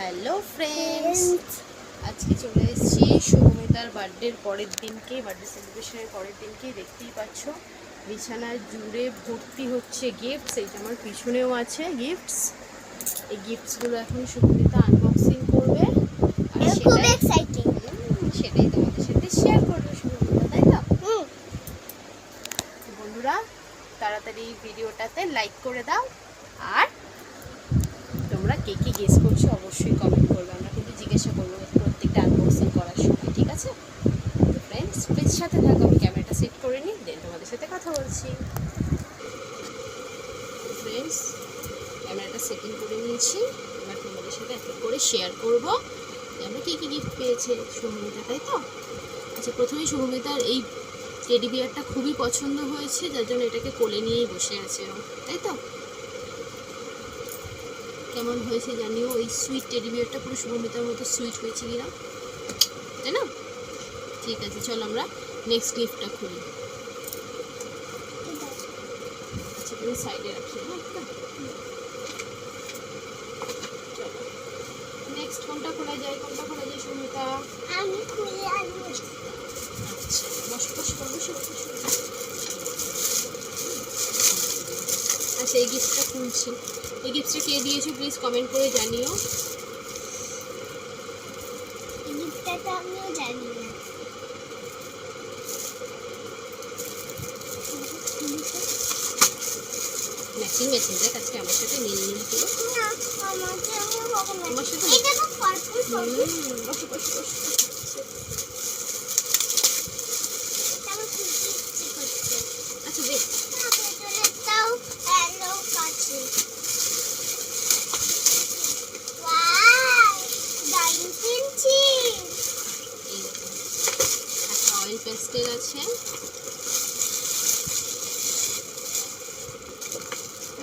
Hello friends, আজকে চলে এসেছি শুভমিতার বার্থডের পরের দিনকে, বার্থডে সেলিব্রেশনের পরের দিনকে। দেখতেই পাচ্ছ বিছানার জুড়ে ভর্তি হচ্ছে গিফটস। এই যে আমার পিছনেও আছে গিফটস। এই গিফটসগুলো এখন শুভমিতা আনবক্সিং করবে আর সেটাই তোমাদের সাথে শেয়ার করবে শুভমিতা, তাই তো? বন্ধুরা তাড়াতাড়ি ভিডিওটাতে লাইক করে দাও, আর তোমরা কে কে গেস করছো অবশ্যই কমেন্ট করবে। আমরা কিন্তু জিজ্ঞাসা করবো প্রত্যেকটা আনবক্সিং করার সময়, ঠিক আছে? তো ফ্রেন্ডস প্লিজ সাথে থাকো, আমি ক্যামেরাটা সেট করে নিই, দেন তোমাদের সাথে কথা বলছি। ফ্রেন্ডস ক্যামেরাটা সেটিং করে নিয়েছি, এবার তোমাদের সাথে এক এক করে শেয়ার করবো আমরা কী কী গিফট পেয়েছে শুভমিতা, তাই তো? আচ্ছা, প্রথমেই শুভমিতার এই টেডি বিয়ারটা খুবই পছন্দ হয়েছে, যার জন্য এটাকে কোলে নিয়েই বসে আছে, তাই তো? কেমন হয়েছে জানিও। ওই সুইট টেডি বিয়ারটা পুরো শুভমিতার মতো সুইট হয়েছে কিনা, তাই না? ঠিক আছে, চলো আমরা নেক্সট গিফটটা খুলি। আচ্ছা তুমি সাইডে রাখি, হ্যাঁ? চলো নেক্সট কোনটা খোলা যায়, কোনটা খোলা যায় শুভমিতা? আমি খুলে আনবো। আচ্ছা বসো বসো বসো বসো। আচ্ছা এই গিফটটা খুলছি। এই গিফটটা কে দিয়েছো প্লিজ কমেন্ট করে জানিও। এই গিফটটা তো আমিও জানি না। ম্যাচিং ম্যাচিং দেখ, আজকে আমার সাথে নীল নীল পুরো। না, আমাকে আমি কখন তোমার সাথে এটা তো পার্পল পার্পল। বসো বসো বসো। এটা আমার খুলতে ইচ্ছে করছে। আচ্ছা দেখ, না, ভেতরেরটাও হ্যালো কাছে। Wow, drawing pencil. এই দেখো একটা অয়েল পেস্টেল আছে,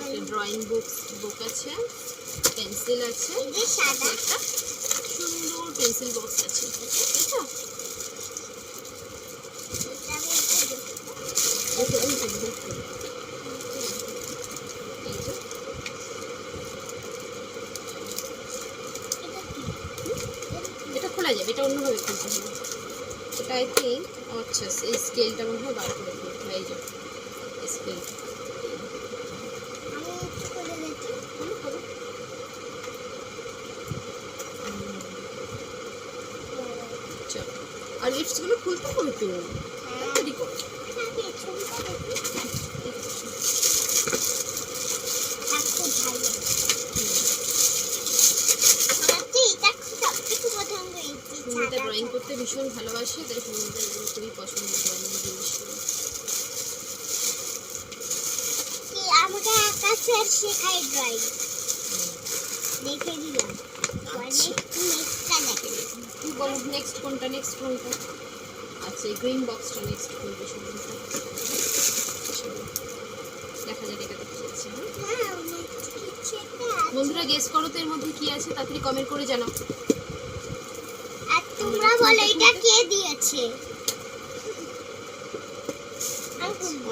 একটা ড্রয়িং বুক আছে, পেন্সিল আছে, এই যে সাদা। একটা সুন্দর পেন্সিল বক্স আছে, তাই তো? এটা আমি একটু দেখি। দেখো এই যে দেখো, এই যে এটা কি? এটা খোলা যাবে, এটা অন্যভাবে খুলতে হবে। এটা আই থিঙ্ক, আচ্ছা এই স্কেলটা মনে হয় বার করে দিতে হয়। এই যে স্কেল, আমি একটু খুলে দেখি। চলো আর লিপসগুলো খুলতে হবে তো, তাড়াতাড়ি করো। হ্যাঁ, পেছনটা দেখি। খুব ভালো। আমার তো এটা সবথেকে পছন্দ হয়েছে। সুমিতা ড্রয়িং করতে ভীষণ ভালোবাসে, তাই সুমিতা এগুলো খুবই পছন্দ ড্রয়িং জিনিসগুলো। আমাকে আকাশের শেখাই ড্রয়িং দেখে দিলাম। নেক্সটটা দেখে দিলাম। তুই বলো নেক্সট কোনটা, নেক্সট কোনটা? আচ্ছা এই গ্রিন বক্সটা নেক্সট করবে সুমিতা। দেখা যাক এটা দেখতে যাচ্ছে। হ্যাঁ, কিছু একটা আছে। বন্ধুরা গেস করো তো এর মধ্যে কি আছে, তাড়াতাড়ি কমেন্ট করে জানাও। আর তোমরা বলো এটা কে দিয়েছে?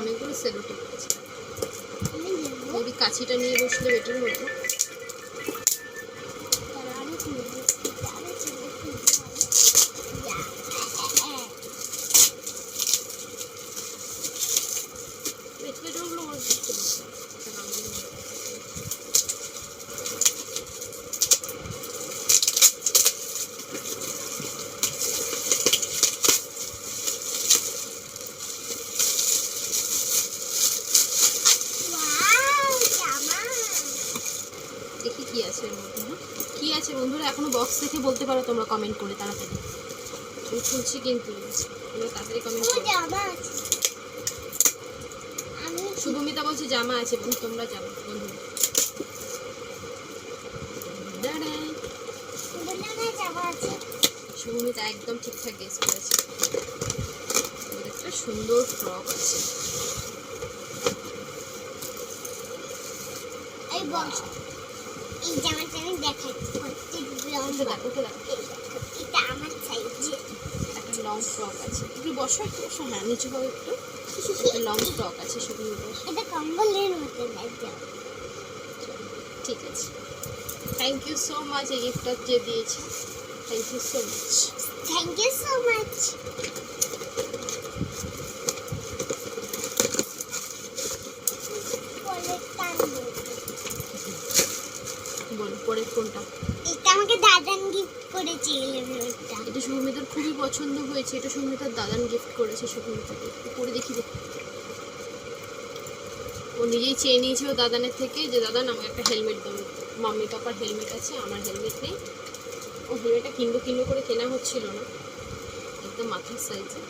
অনেকগুলো সেলোটেপ আছে, আমি দেবো। যদি কাছিটা নিয়ে বসলে বেটার হতো। তাহলে আমি খুলে দিচ্ছি। তাহলে ছেলে খুলতে হবে। ভেতরেগুলো আমার বুঝতে পারছি না। ওয়াও, জামা। দেখি কি আছে এর মধ্যে। হ্যাঁ কি আছে বন্ধুরা, এখনো বক্স দেখে বলতে পারো তোমরা কমেন্ট করে তাড়াতাড়ি। আমি খুলছি কিন্তু, তোমরা তাড়াতাড়ি কমেন্ট ও করো। জামা আছে। আমি শুভমিতা বলছে জামা আছে, বন্ধু তোমরা জামা বন্ধু। বললাম না জামা আছে। শুভমিতা একদম ঠিকঠাক গেস করেছে। একটা সুন্দর ফ্রক আছে। এই বক্স, এই জামাটা আমি দেখাচ্ছি। প্রত্যেক লম্বা। এটা আমার সাইজ। একটা লং ফ্রক আছে, একটু বসো একটু বসো, হ্যাঁ নিচু হবে একটু। একটা লং ফ্রক আছে শুভমিতা। এটা কম্বলের মতো লাগে। ঠিক আছে। থ্যাংক ইউ সো মাচ এই গিফটটা যে দিয়েছে, thank you so much. Thank you so much. বল পরের কোনটা? এটা আমাকে দাদান গিফট করেছে ইলেভেনটা। এটা সুমিতার খুবই পছন্দ হয়েছে, এটা সুমিতার দাদান গিফট করেছে সুমিতাকে। পরে দেখি রে, ও নিজেই চেয়ে নিয়েছে ও দাদানের থেকে যে দাদান আমাকে একটা হেলমেট দাও। মাম্মি পাপার হেলমেট আছে, আমার হেলমেট নেই। ও হেলমেটটা কিনবো কিনবো করে কেনা হচ্ছিল না, একদম মাথার সাইজে।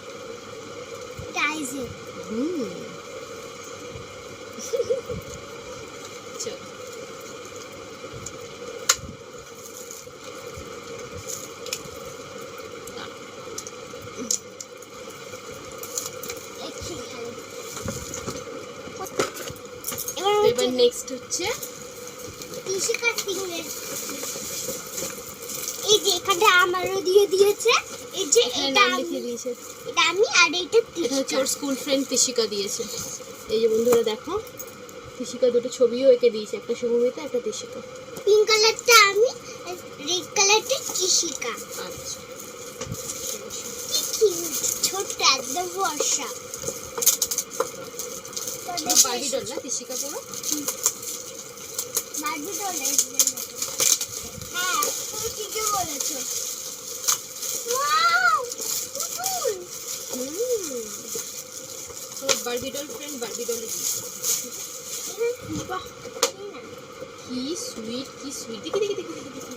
টাইজে চল এবার নেক্সট হচ্ছে টিস্যু কাটিংয়ের। এই যে এখানে আমারও দিয়ে দিয়েছে, এই যে এখানে এটা নাম আমি, লিখে দিয়েছে। এটা আমি, আর এটা এটা হচ্ছে ওর স্কুল ফ্রেন্ড তিশিকা দিয়েছে। এই যে বন্ধুরা দেখো, তিশিকা দুটো ছবিও এঁকে দিয়েছে, একটা শুভমিতা একটা তিশিকা। পিঙ্ক কালারটা আমি, আর রেড কালারটা টিশিকা। আচ্ছা কি কিউট, ছোট একদম বর্ষা। বার্বি ডল না তিশিকা পুরো? বার্বি ডলের মতো। হ্যাঁ, তুমি ঠিকই বলেছো। ওয়াও, পুতুল। তো বার্বি ডল ফ্রেন্ড বার্বি ডলে দিয়েছে। বাহ কি সুইট, কি সুইট। দেখি দেখি দেখি দেখি দেখি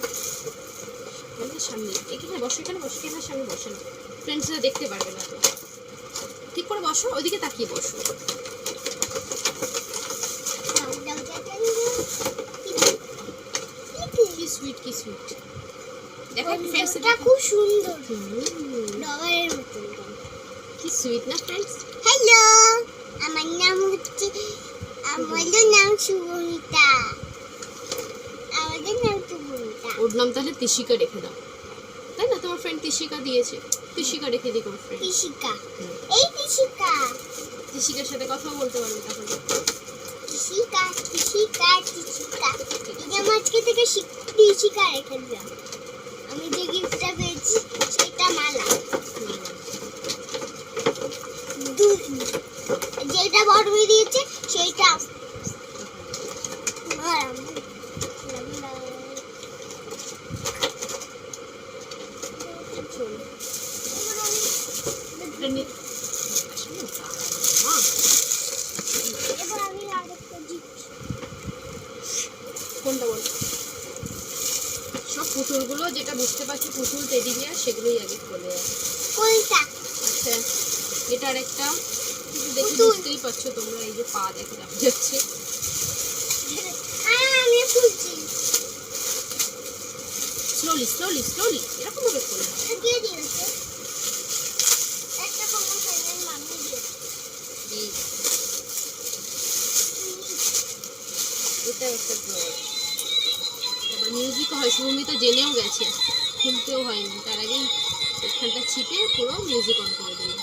আমাদের সামনে এখানে বসো, এখানে বসো, এখানে সামনে বসে না, ফ্রেন্ডসরা দেখতে পারবে না তো। ঠিক করে বসো, ওইদিকে তাকিয়ে বসো। কি সুইট, কি সুইট। দেখো ফ্রেন্ডস, এটা খুব সুন্দর, ডগারের মতো। কি সুইট না ফ্রেন্ডস? হ্যালো, আমার নাম হচ্ছে, আমাদের নাম শুভমিতা। আমাদের নাম শুভমিতা। ওর নাম তাহলে তিশিকা রেখে দাও, তাই না? তোমার ফ্রেন্ড তিশিকা দিয়েছে, তিশিকা রেখে দিই ওর ফ্রেন্ড। টিশিকা, এই টিশিকা, তিশিকার সাথে কথাও বলতে পারবে তাহলে। টিশিকা, টিশিকা, টিশিকা। এই যে আজকে থেকে টিশিকা রেখে দিলাম। আমি যে গিফটটা পেয়েছি সেটা মালা। যেটা বড় দিয়েছে সেইটা এবার আমি আরেকটা গিফট। কোনটা বল? সব পুতুলগুলো যেটা বুঝতে পারছি পুতুল টেডি বিয়ার সেগুলোই আগে বলে যাবে। কোনটা? আচ্ছা এটা আরেকটা, দেখে পুতুল। বুঝতেই পারছো তোমরা, এই যে পা দেখে দেখা যাচ্ছে। আমি খুলছি। স্লোলি স্লোলি স্লোলি এরকম ভাবে করে। দিয়ে দিয়েছে একটা কোনো ফ্রেন্ডের মামি দিয়েছে। এই এটা একটা ড্রয়ার। তারপর মিউজিকও হয়, শুভমিতা জেনেও গেছে, খুলতেও হয়নি, তার আগেই এখানটা চিপে পুরো মিউজিক অন করে দিল।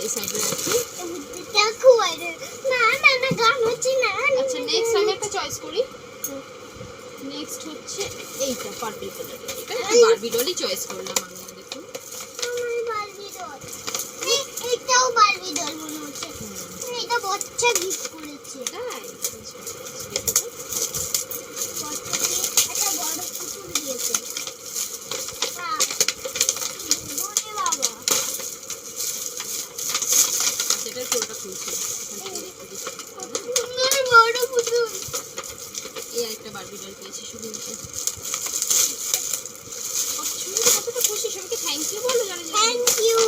এই সাইডে রাখি। দেখো না না না গান হচ্ছে না। আচ্ছা নেক্সট আমি একটা চয়েস করি। নেক্সট হচ্ছে এইটা পার্পল কালার। এটা বারবি ডলই চয়েস করলাম আমি। দেখুন আমার বারবি ডল, এটাও বারবি ডল মনে হচ্ছে। এটা বাচ্চা গিফট করেছে। তাই বাচ্চাকে একটা বড় পুতুল দিয়েছে। ওরে বাবা, সেটার পুরোটা খুলছে। সুন্দর বড় পুতুল। এই আরেকটা বারবি ডল পেয়েছি শুভমিতা। কতটা খুশি, সবাইকে থ্যাংক ইউ বলো যারা যারা। Thank you.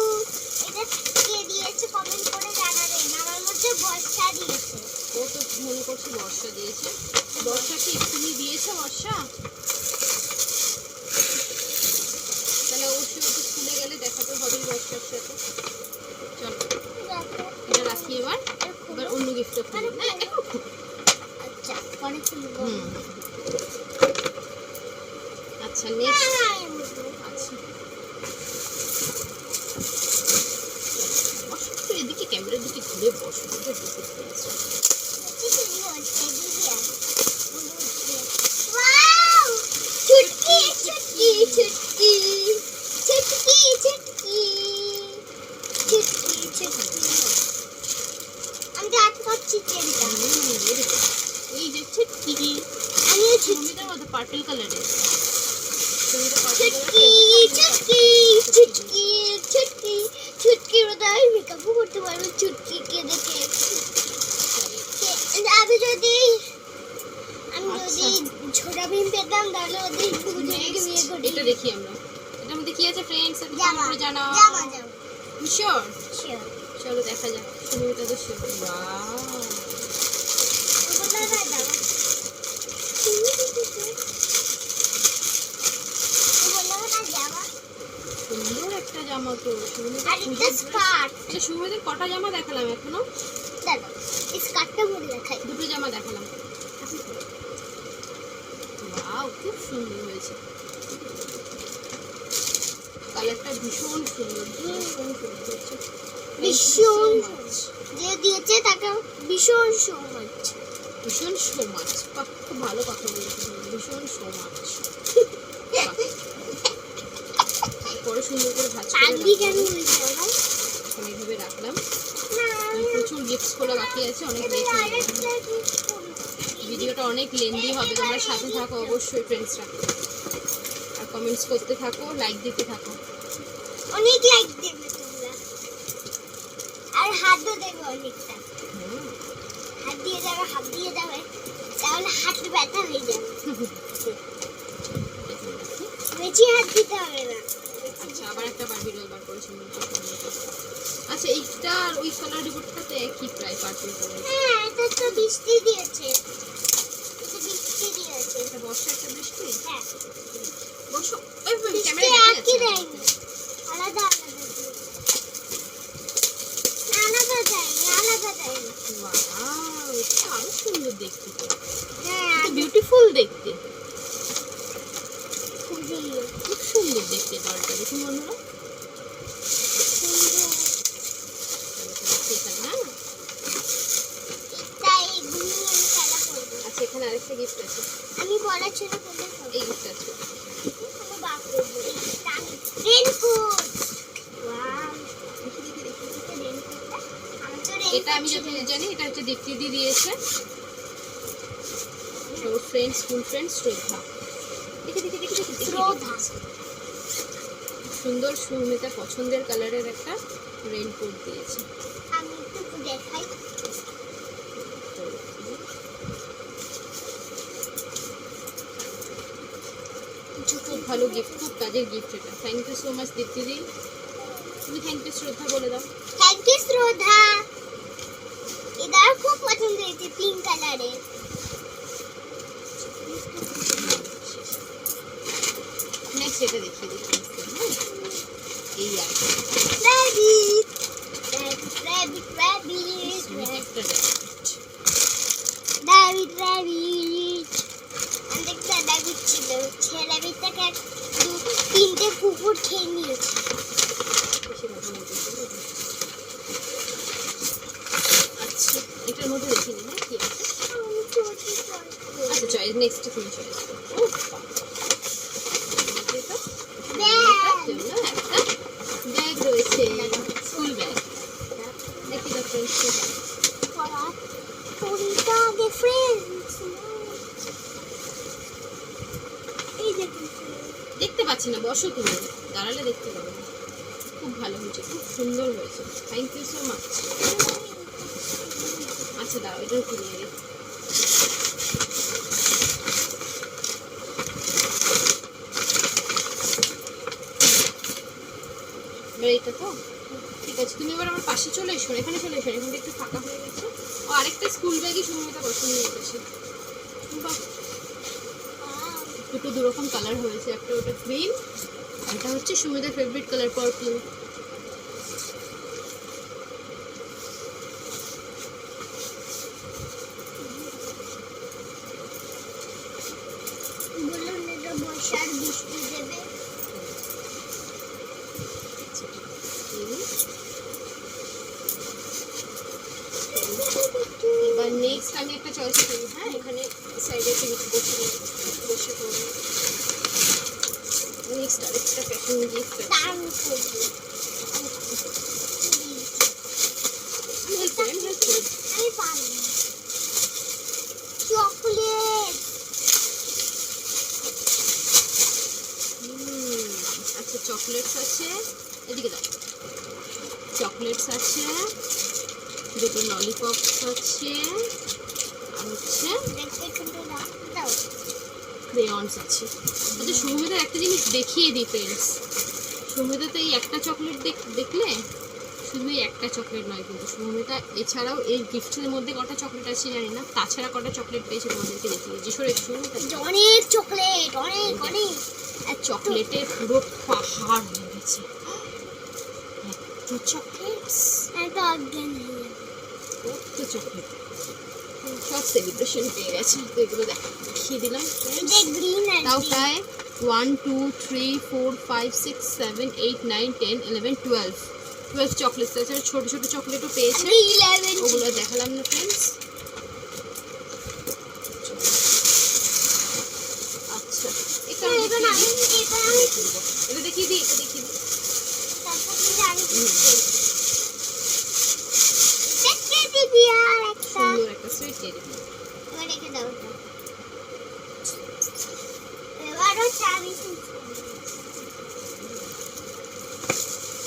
এটা কে দিয়েছে কমেন্ট করে জানাবেন। আমার মধ্যে বর্ষা দিয়েছে। ও তো মনে করছে বর্ষা দিয়েছে। বর্ষা কি তুমি দিয়েছো বর্ষা? তাহলে অবশ্যই ও তো স্কুলে গেলে দেখাতে হবে বর্ষার সাথে। চলো এটা রাখি। এবার এবার অন্য গিফটটা খুলি। না এখন খুলি। আচ্ছা পরে খুলবো। আচ্ছা নেক্সট। আচ্ছা বসো, এটা দেখতে পেয়েছো। Wow! চুটকি চুটকি চুটকি চুটকি চুটকি চুটকি চুটকি। আমি তো আটকাচ্ছি ট্রেনটা। এই যে ছুটকি, আমিও সুমিতার মতো পার্পল কালারের। চুটকি চুটকি চুটকি চুটকি চুটকি মতো আমি মেকআপও করতে পারবো চুটকিকে দেখে। আমি যদি ছোটা ভীম পেতাম তাহলে ওদের দুজনকে বিয়ে করি। এটা দেখি আমরা, এটার মধ্যে কি আছে ফ্রেন্ডস জামা জানাও। জামা জামা শিওর, শিওর। চলো দেখা যাক। সুমিতা তো শিওর। ওয়াও, ওগুলো না জামা ওগুলো না জামা সুন্দর একটা জামা তো। আর একটা স্কার্ট। আচ্ছা সুমিতার কটা জামা দেখালাম এখনো? দাদা এই স্কার্টটা পরে দেখাই। দুটো জামা দেখালাম। ওয়াও, খুব সুন্দর হয়েছে। কালারটা ভীষণ সুন্দর, ভীষণ সুন্দর হয়েছে। ভীষণ যে দিয়েছে তাকে ভীষণ সমাজ ভীষণ সমাজ, খুব ভালো কথা বলেছে। ভীষণ সমাজ। পরে সুন্দর করে ভাজ করে আগে কেন হয়েছে না এখন এইভাবে রাখলাম। প্রচুর গিফটস খোলা বাকি আছে, অনেক লেট হয়ে যাবে। ভিডিওটা অনেক লেন্দি হবে, তোমরা সাথে থাকো অবশ্যই ফ্রেন্ডসরা, আর কমেন্টস করতে থাকো, লাইক দিতে থাকো। অনেক লাইক দেবে তোমরা আর হাতও দেবে অনেকটা। হাত দিয়ে যাবে তাহলে হাত ব্যথা হয়ে যাবে। বেশি হাত দিতে হবে না। আচ্ছা আবার একটা বারবি ডল বার করেছি। আচ্ছা এইটা আর ওই কালার রিপোর্টটাতে কি প্রায় পার্পল কালার? হ্যাঁ এটা তো বৃষ্টি দিয়েছে, এটা বৃষ্টি দিয়েছে। এটা বর্ষা একটা বৃষ্টি। হ্যাঁ বর্ষা ওই বৃষ্টি ক্যামেরা একই দেয়নি, আলাদা আলাদা আলাদা দেয়নি, আলাদা দেয়নি। ওয়াও, এটা আরো সুন্দর দেখতে তো। হ্যাঁ বিউটিফুল দেখতে, খুব সুন্দর খুব সুন্দর দেখতে ডলটা। দেখুন বন্ধুরা, সুন্দর। এখানে হ্যাঁ। তাই ঘুমিয়ে আমি খেলা করবো। আচ্ছা এখানে আরেকটা গিফট আছে, আমি পড়াশোনা করলে হবে। এই গিফট আছে। আমি বাপ করবো এইটা আমি রেনকোট। ওয়াও দেখি দেখি দেখি। এটা রেনকোটটা আমি তো এটা আমি যতদূর জানি এটা হচ্ছে দীপ্তিদি দিয়েছে, ওর ফ্রেন্ড, স্কুল ফ্রেন্ড শ্রদ্ধা। দেখি দেখি দেখি দেখি দেখি। শ্রদ্ধা। সুন্দর সুমিতা পছন্দের কালারের একটা রেইনকোট দিয়েছে। আমি একটু দেখাই। খুব ভালো গিফট, খুব কাজের গিফট এটা। থ্যাংক ইউ সো মাচ দীপ্তিদি। তুমি থ্যাংক ইউ শ্রদ্ধা বলে দাও। থ্যাংক ইউ শ্রদ্ধা। এটা খুব পছন্দ হয়েছে পিঙ্ক কালারের। নেক্সট এটা দেখিয়ে দিই হ্যাঁ। এই আছে রাবিট রাবিট রাবিট সুমিত একটা র্যাবিট। রাবিট রাবিট অনেকটা রাবিট ছিল, সে রাবিটটাকে তিনটে কুকুর খেয়ে নিয়েছে। আচ্ছা এটার মধ্যে দেখিনি না কি আছে। আমি চোখে আচ্ছা চয়েস নেক্সট তুমি চয়েস করো। ব্যাগ রয়েছে, স্কুল ব্যাগ। দেখি তো ফ্রেন্ডস পড়া পরিটা আগে ফ্রেন্ডস এই দেখুন দেখতে পাচ্ছি না, বসো তুমি, দাঁড়ালে দেখতে পাবে না। খুব ভালো হয়েছে, খুব সুন্দর হয়েছে। Thank you so much. আচ্ছা দাও এটাও কিনে আগে। এবার এটা তো ঠিক আছে, তুমি এবার আমার পাশে চলে এসো, এখানে চলে এসো, এখানে একটু ফাঁকা হয়ে গেছে। ও আরেকটা স্কুল ব্যাগই সুমিতা পছন্দ করেছে। বাহ, দুটো দুরকম কালার হয়েছে, একটা ওটা গ্রিন, এটা হচ্ছে সুমিতার ফেভারিট কালার পার্পল। বলুন এটা বর্ষার বৃষ্টি দেবে। এবার নেক্সট আমি একটা চয়েস করি। হ্যাঁ, এখানে সাইডে বসে পড়ি। নেক্সট আরেকটা প্যাকিং গিফট আছে। হেল্প করি। আমি পারি চকলেট। আচ্ছা, চকলেটস আছে, এদিকে দাও। চকলেটস আছে, দুটো ললিপপস আছে, আর হচ্ছে ক্রেয়ন্স আছে। আচ্ছা, সুমিতার একটা জিনিস দেখিয়ে দিই ফ্রেন্ডস। সুমিতা তো এই একটা চকলেট দেখলে, শুধু এই একটা চকলেট নয় কিন্তু সুমিতা এছাড়াও এই গিফটের মধ্যে কটা চকলেট আছে জানি না, তাছাড়া কটা চকলেট পেয়েছে তোমাদেরকে দেখিয়ে দিচ্ছি। সরে সুমিতা, অনেক চকলেট, অনেক অনেক। আর চকলেটের পুরো পাহাড় হয়ে গেছে। এত চকলেটস, এত অজ্ঞান হয়ে যাবে। কত চকলেট, সব সেলিব্রেশন পেয়ে গেছে। তো এগুলো দেখিয়ে দিলাম। এটা গ্রিন আর তাও প্রায় 1 2 3 4 5 6 7 8 9 10 11 12 চকলেট। তাছাড়া ছোট ছোট চকলেটও পেয়েছে, 11। ওগুলো দেখালাম না ফ্রেন্ডস। আচ্ছা, এটা দেখিয়ে দিই, এটা দেখিয়ে দিই। তারপর আমি দিবি আর একটা সুন্দর একটা সুইট টেডি বিয়ার। এবার রেখে দাও। এবারও চাবি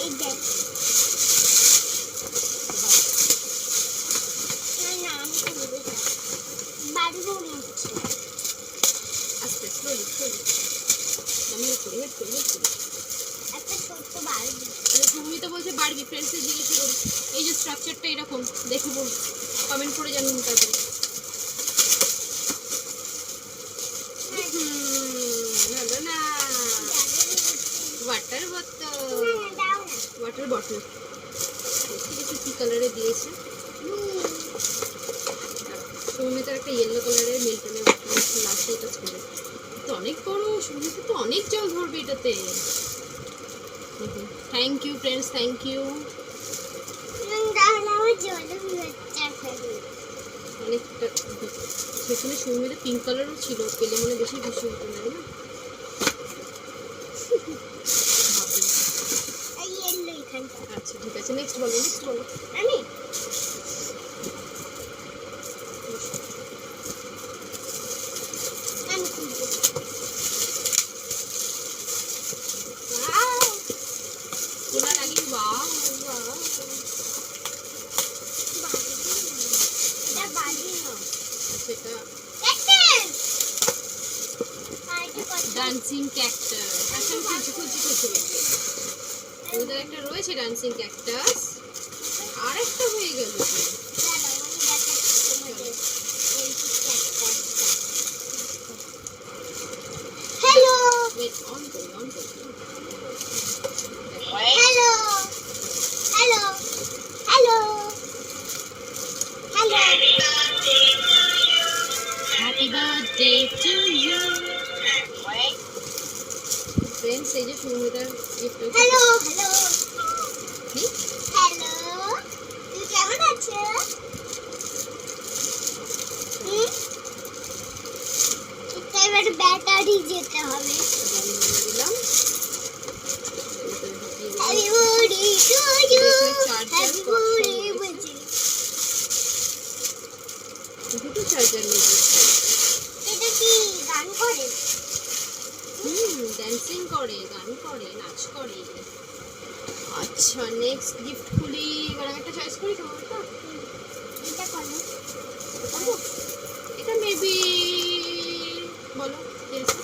এই দেখ। না আমি তো বুঝতে বাড়ি মনে হচ্ছে। আস্তে স্লোলি আমি হেড করি। একটা ছোট্ট বাড়ি। আরে তুমি তো বলছে বারবি, ফ্রেন্ডসে জিজ্ঞেস করি এই যে স্ট্রাকচারটা এরকম দেখে বল, কমেন্ট করে জানুন তাদের। ভালো না, ওয়াটার বটল কিছু কি কালারে দিয়েছে। সৌমিতার একটা ইয়েলো কালারের মিল্টনের বটল লাস্টে এটা ছিল। তো অনেক বড়, সৌমিতা তো অনেক জল ধরবে এটাতে। Thank you friends, thank you. অনেকটা সেখানে সৌমিতা পিঙ্ক কালারও ছিল, পেলে মনে বেশি খুশি হতো না। আচ্ছা ঠিক আছে, নেক্সট বলো। আমি খোলার আগে ওয়াও, সেটা ডান্সিং ক্যাক্টাস। আচ্ছা, আমি খুঁজছি। ওদের একটা রয়েছে ডান্সিং ক্যাক্টাস, আর একটা হয়ে গেল। হ্যালো ওয়েট, অন করি। Hello hello hello hello happy birthday to you friends. এই যে সুমিতার গিফট। হ্যালো হ্যালো কি হ্যালো, তুমি কেমন আছো? এটা এবার ব্যাটারি যেতে হবে। দিলাম। Happy birthday to you, happy birthday বলছি। দুটো চার্জার নিয়ে এটা কি গান করে? ড্যান্সিং করে, গান করে, নাচ করে। আচ্ছা, নেক্সট গিফট খুলি। এবার আমি একটা চয়েস করি। তোমারটা এটা করো। এটা মেবি বলো কি আছে?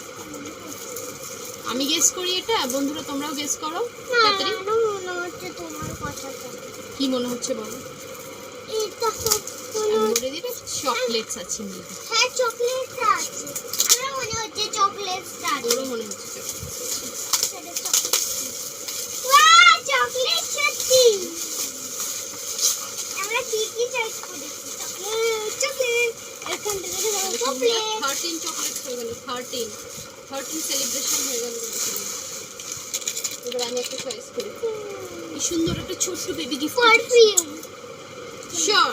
আমি গেস করি এটা, বন্ধুরা তোমরাও গেস করো তাড়াতাড়ি। না, মনে হচ্ছে তোমার কথাটা। কি মনে হচ্ছে বলো? এটা আমি বলে দিই, চকলেটস আছে মেবি। হ্যাঁ, চকলেটটা আছে। আমার মনে হচ্ছে চকলেটটা আছে। ওরও মনে হচ্ছে সেটা চকলেট। ওয়াও, চকলেট সত্যি। আমরা কি চয়েস করেছি? চকলেট। এখান থেকে চকলেট। 13 চকলেটস হয়ে গেল। 13 সেলিব্রেশন হয়ে গেল। এবার আমি একটা চয়েস করি। কি সুন্দর একটা ছোট্ট বেবি গিফট। পারফিউম। শিওর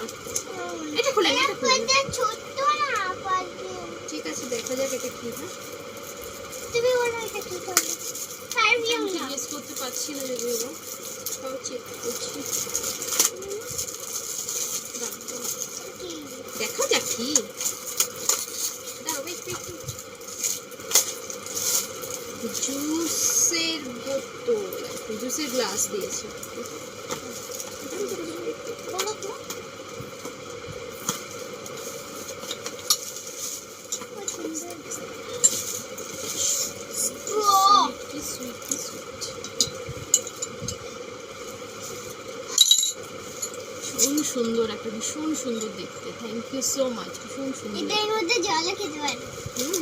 এটা খুলে নে, এটা খুলে নে। এটা ছোট্ট না পারবে। ঠিক আছে, দেখা যাক এটা কি। হ্যাঁ, তুমি বলো এটা কি করবে? পারবিও আমি না। জিজ্ঞেস করতে পারছি না যদিও বা, তাও চেক করছি। দাঁড়াও, দাঁড়াও। কি? দেখা যাক কি। দাঁড়াও, wait, wait, wait। জুসের বোতল, জুসের গ্লাস দিয়েছে। বলো তো। কি সুইট, কি সুইট। ভীষণ সুন্দর, একটা ভীষণ সুন্দর দেখতে। থ্যাংক ইউ সো মাচ, ভীষণ সুন্দর। এটার মধ্যে জলও খেতে পারি।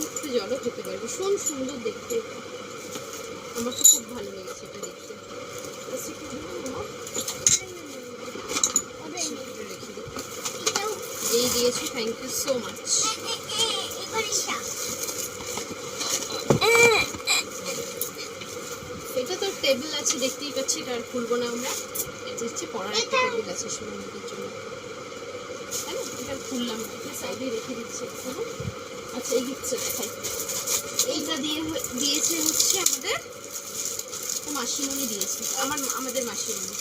একটু জলও খেতে পারবে, ভীষণ সুন্দর দেখতে। আমার তো খুব ভালো লেগেছে এটা দেখতে। Just একটু দিন না, একটু রেখে দিই। এই দিয়েছো, থ্যাংক ইউ সো মাচ। এটা তো টেবিল আছে, দেখতেই পাচ্ছি, এটা আর খুলবো না আমরা। এটা হচ্ছে পড়ার একটা টেবিল আছে সুন্দরের জন্য, তাই না? এটা খুললাম না, এটা সাইডে রেখে দিচ্ছি এখন। আচ্ছা, এই গিফটটা দেখাই। এইটা দিয়েছে হচ্ছে আমাদের মাসিমণি দিয়েছে, আমাদের মাসিমণি।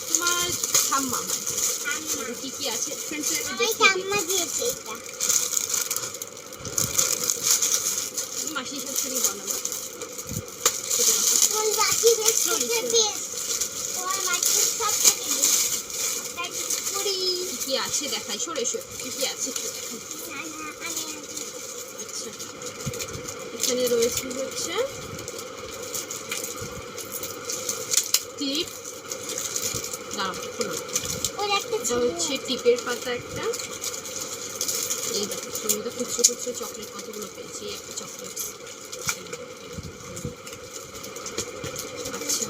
তোমার ঠাম্মা হয়। এটা কি কি আছে ফ্রেন্ডসের মাসির শাশুড়ি বানানো। কি আছে দেখাই, সরে এসো, কি কি আছে একটু দেখাই। আচ্ছা, এখানে রয়েছে হচ্ছে ক্লিপ, দাঁড়াও খোলো। এটা হচ্ছে টিপের পাতা একটা। এই দেখো সুন্দর খুচরো খুচরো চকলেট কতগুলো পেয়েছি, এই একটা চকলেট। আচ্ছা,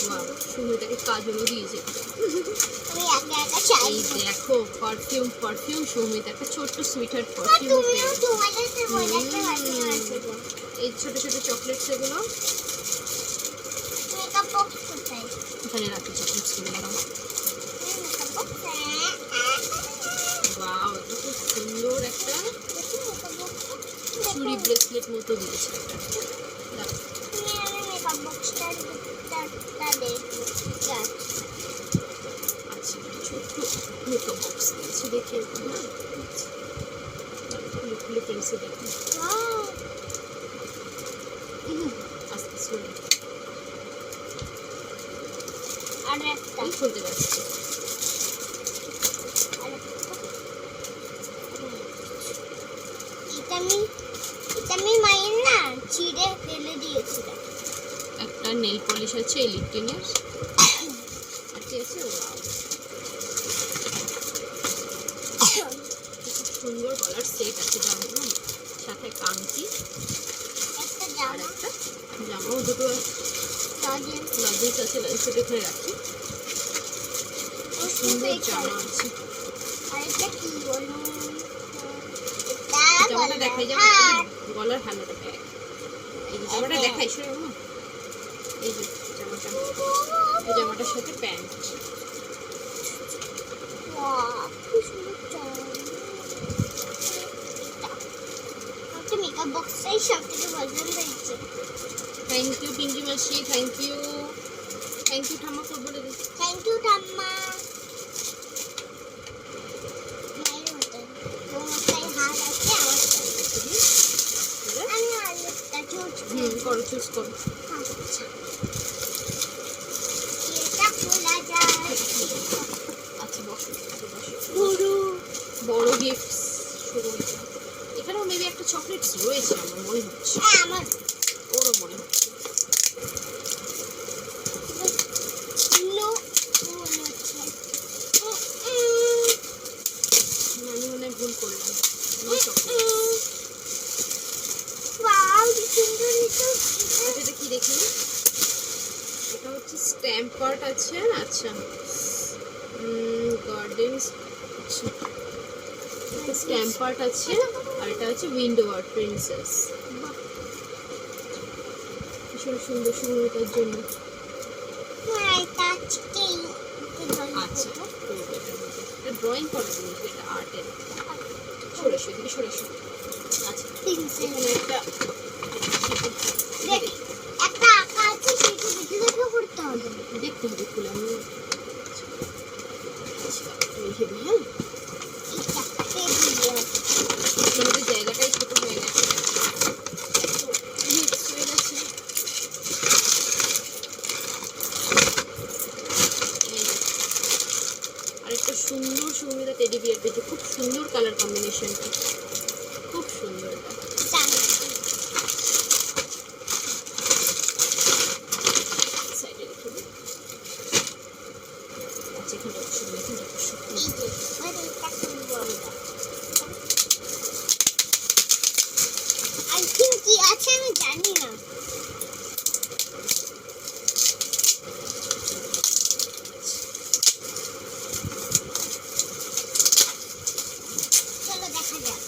ওয়াও, সুন্দরটাকে কাজলও দিয়েছে। এই দেখো পারফিউম, পারফিউম সৌমিত, একটা ছোট্ট সুইটহার্ট পারফিউম। এই ছোট ছোট চকলেট সেগুলো এখানে রাখি, চকলেট সেগুলো। ওয়াও, এটা খুব সুন্দর একটা চুড়ি ব্রেসলেট মতো দিয়েছে একটা। আচ্ছা, ছোট্ট মেকআপ বক্স দিয়েছে, দেখে না খুলে খুলে পেন্সিল দেখুন। আস্তে আস্তে খুলতে পারছি। আমি মায়ের না ছিঁড়ে ফেলে দিয়েছিলাম। একটা নেল পলিশ আছে ইলেকট্রিনের, আর কি আছে, সুন্দর গলার সেট আছে, জানো, সাথে কানকি আর একটা জামাও, দুটো লাগেজ আছে, লাগেজটা এখানে রাখি। সুন্দর জামা আছে। জামাটা দেখাই, গলার হালটা ব্যাগ। এই যে জামাটা দেখাই, শোনো না, এই যে জামাটা, এই জামাটার সাথে প্যান্ট। মেকআপ বক্সটাই সব থেকে পছন্দ হয়েছে। থ্যাংক ইউ পিঙ্কি মাসি, থ্যাংক ইউ, থ্যাংক ইউ ঠাম্মা, খুব বলে দিই। থ্যাংক ইউ ঠাম্মা। মায়ের মতো তোমার হাত আছে, আমার আমি আরেকটা চুজ করো, চুজ করো। আচ্ছা, এটা খোলা যায়। আচ্ছা, বসো বসো। বড় গিফট শুরু হয়েছে। এখানেও মেবি একটা চকলেট রয়েছে আমার মনে হচ্ছে, আমার ওরও মনে হচ্ছে। আমি মনে হয় ভুল করলাম। এটা কি দেখি, এটা হচ্ছে স্ট্যাম্প পার্ট আছে। আচ্ছা, গার্ডেন্স, একটা স্ট্যাম্প পার্ট আছে, আর এটা হচ্ছে উইন্ডো আর্ট প্রিন্সেস। ভীষণ সুন্দর সুন্দরতার জন্য। আচ্ছা, আচ্ছা ড্রয়িং করার জিনিস, এটা আর্টের। সরেছো এদিকে, সরেছো। আচ্ছা এখানে একটা দেখ, একটা আঁকা আছে, সেটা দেখে দেখে করতে হবে। দেখতে হবে খুলে আমি। আচ্ছা এই হেবি, হ্যাঁ এই চারটে দিয়ে আমাদের জায়গাটাই ছোট হয়ে গেছে, mix হয়ে গেছে। এই যে, আরেকটা সুন্দর সুন্দর টেডি বিয়ার পেয়েছে, খুব সুন্দর কালার কম্বিনেশনটা, খুব সুন্দর এটা। টানা। সাইডে রেখে দিই। আচ্ছা এখানে বসো, এখানে বসো। এই যে, মানে এটা খুলবো আমরা। I think কি আছে আমি জানি না। চলো দেখা যাক।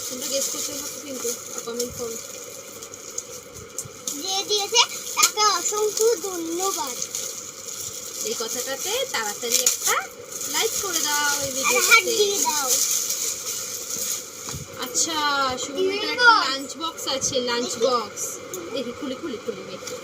তোমরা গেস করতে হবে কিন্তু, কমেন্ট করো। যে দিয়েছে তাকে অসংখ্য ধন্যবাদ। এই কথাটাতে তাড়াতাড়ি একটা লাইক করে দাও এই আর হাত ভিডিওতে। দিয়ে দাও। আচ্ছা শুভমিতার একটা লাঞ্চ বক্স আছে, লাঞ্চ বক্স দেখি খুলে খুলে খুলে দেখি।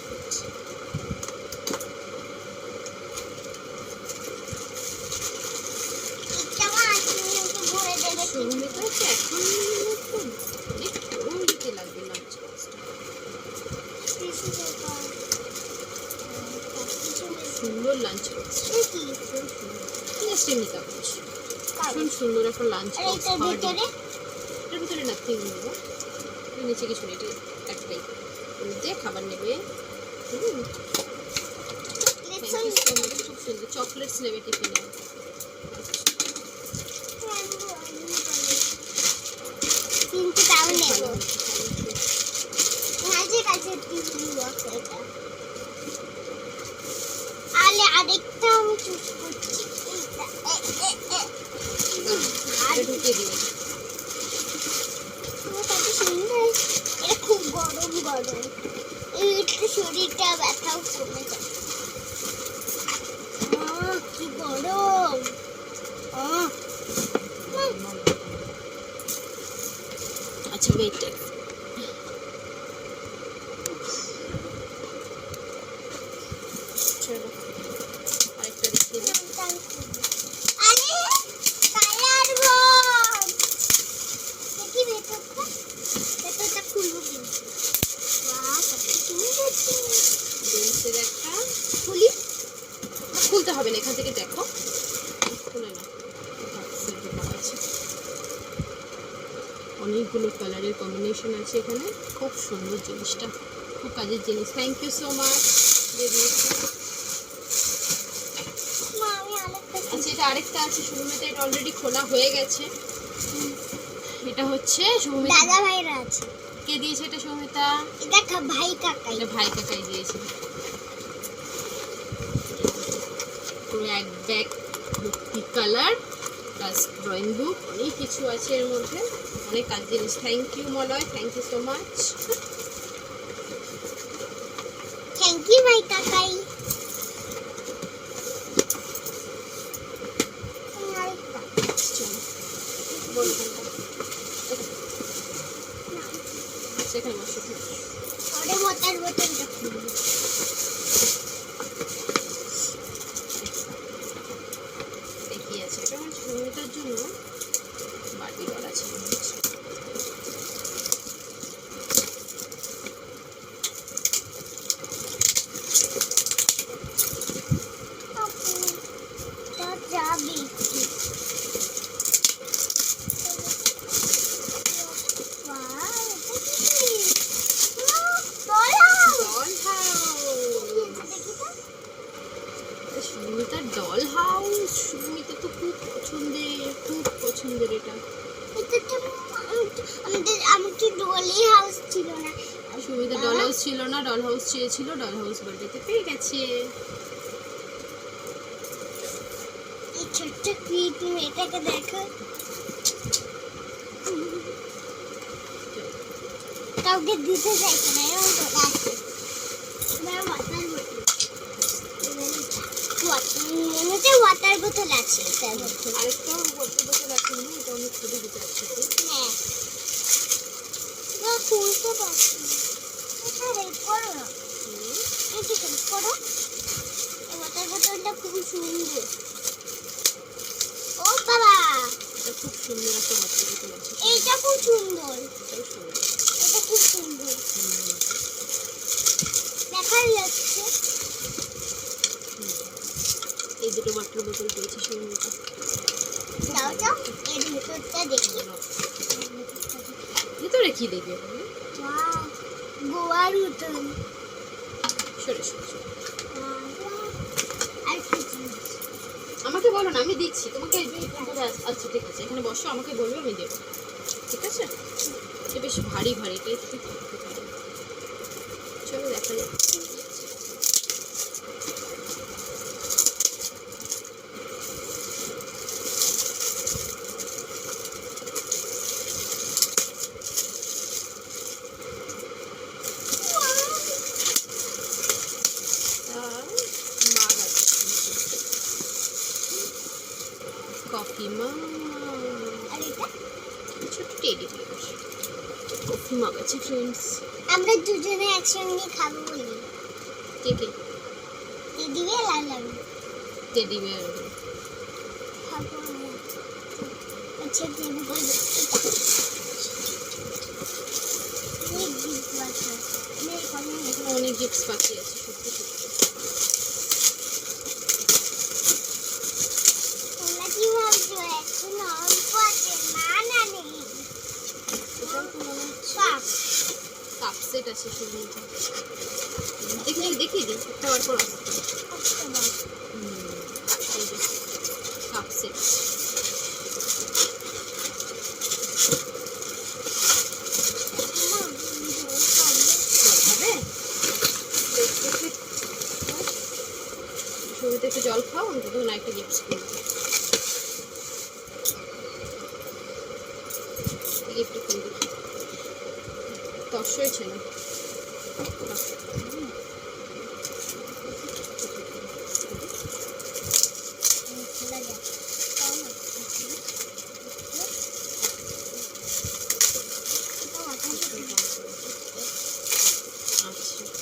একটা মাছ নিয়ে ওকে ভরে দেবে। শুভমিতা হচ্ছে এখন নতুন, অনেক বড় দিতে লাগবে লাঞ্চ বক্সটা। Tissue paper. সুন্দর লাঞ্চ বক্স, এ কি? জাস্ট এমনি কাগজ। ভীষণ সুন্দর একটা লাঞ্চ আর বক্স। এটার ভিতরে এটার ভিতরে নাথিং নেবো, নিচে কিছু নেই, এটা একটাই মধ্যে খাবার নেবে। থ্যাংক ইউ সো মাচ, খুব সুন্দর চকলেটস নেবে টিফিনে। কিন্তু তাও নেব। ভালো হয়েছে, thank you। মাঝে কাছে টিফিন বক্স এটা। আলে আরেকটা আমি চুজ করছি। এইটা। এটা ঢুকিয়ে দিও। কত সুন্দর। এটা খুব গরম গরম। এইটা শরীরটা ব্যথাও কমে যায়। কি গরম। আচ্ছা ওয়েট, চলো আরেকটা দেখিয়ে দিই। আরে কালার বক্স। দেখি ভেতরটা। ভেতরটা খুলবো কিন্তু। বাহ, কত সুন্দর জিনিস। জেন্টসের একটা, খুলি। খুলতে হবে না, এখান থেকে দেখো, খুলে না। সিলভার করা আছে, অনেকগুলো কালারের কম্বিনেশন আছে এখানে, খুব সুন্দর জিনিসটা, খুব কাজের জিনিস। Thank you so much baby. মা আমি আরেকটা আচ্ছা এটা আরেকটা আছে শুভমিতা, এটা অলরেডি খোলা হয়ে গেছে। এটা হচ্ছে শুভমিতা, দাদা ভাইরা আছে। কে দিয়েছে এটা শুভমিতা? এটা ভাই কাকাই। এটা ভাই কাকাই দিয়েছে। পুরো এক ব্যাগ ভর্তি কালার প্লাস ড্রয়িং বুক, অনেক কিছু আছে এর মধ্যে, অনেক কাজ জিনিস। Thank you Malay, thank you so much. Thank you ভাই কাকাই। আরেকটা। চলো বলো সেখানে বসে ওরে বোতল বোতলটা খুলবো। দেখি আছে, এটা আমার শুভমিতার জন্য বাড়তি ডল আছে। তা যাবে। Wow, এটা কি? ডল হাউস, সুমিতার ডল হাউস। সুমিতা তো খুব পছন্দের এটা। আমার তো ডলি হাউস ছিল না। সুমিতা ডল হাউস ছিল না, ডল হাউস চেয়েছিল, ডল হাউস বার্থডেতে পেয়ে গেছে। এই ছোট্ট কিউট মেয়েটাকে দেখো। কাউকে দিতে চাইছে না, এরকম করে আছে। এবার মাথার বোতল। বোতল আছে এটার মধ্যে। আরেকটাও ওয়াটার বোতল আছে না, এটা অনেক ছোট দুটো একসাথে। হ্যাঁ না খুলতে পারছি না। এটা হেল্প করো না, একটু হেল্প করো। এই ওয়াটার বোতলটা খুব সুন্দর। ও বাবা, এটা খুব সুন্দর একটা ওয়াটার বোতল আছে। এইটা খুব সুন্দর, এটাও সুন্দর। এটা খুব সুন্দর দেখা যাচ্ছে। এই দুটো ওয়াটার বোতল পেয়েছি সুন্দর। দাও দাও এর ভিতরটা দেখি। ভিতরে কি দেখবে? ওয়াও, গোয়ার মতন। সরে সরে সরে। আর কি জিনিস? আমাকে বলো না, আমি দিচ্ছি তোমাকে। এই যে আচ্ছা ঠিক আছে, এখানে বসো, আমাকে বলবে আমি দেবো, ঠিক আছে? এটা বেশ ভারী ভারী, এটা একটু থাকতে পারে। চলো দেখা যাচ্ছে। কফি মগ, আর এটা ছোট টেডি বিয়ার। কফি মগ আছে ফ্রেন্ডস। আমরা দুজনে একসঙ্গে খাবো বলি। কে কে? দিদিকে লালাম টেডি বিয়ার। খাবো আমরা। আচ্ছা দেবো বলো এটা। অনেক গিফট আছে, এখানে অনেক গিফটস বাকি আছে, সত্যি সত্যি। তোমরা কি ভাবছো এখন অল্প আছে? না না নেই, এটাও তো মনে হচ্ছে কাপ কাপ সেট আছে সুন্দর। দেখি দেখিয়ে দিই, একটা বার করো। এই যে কাপ সেট। হবে শুরুতে একটু জল খাও, অন্তত না একটা গিফট করবো। গিফট করবো তস হয়েছে না?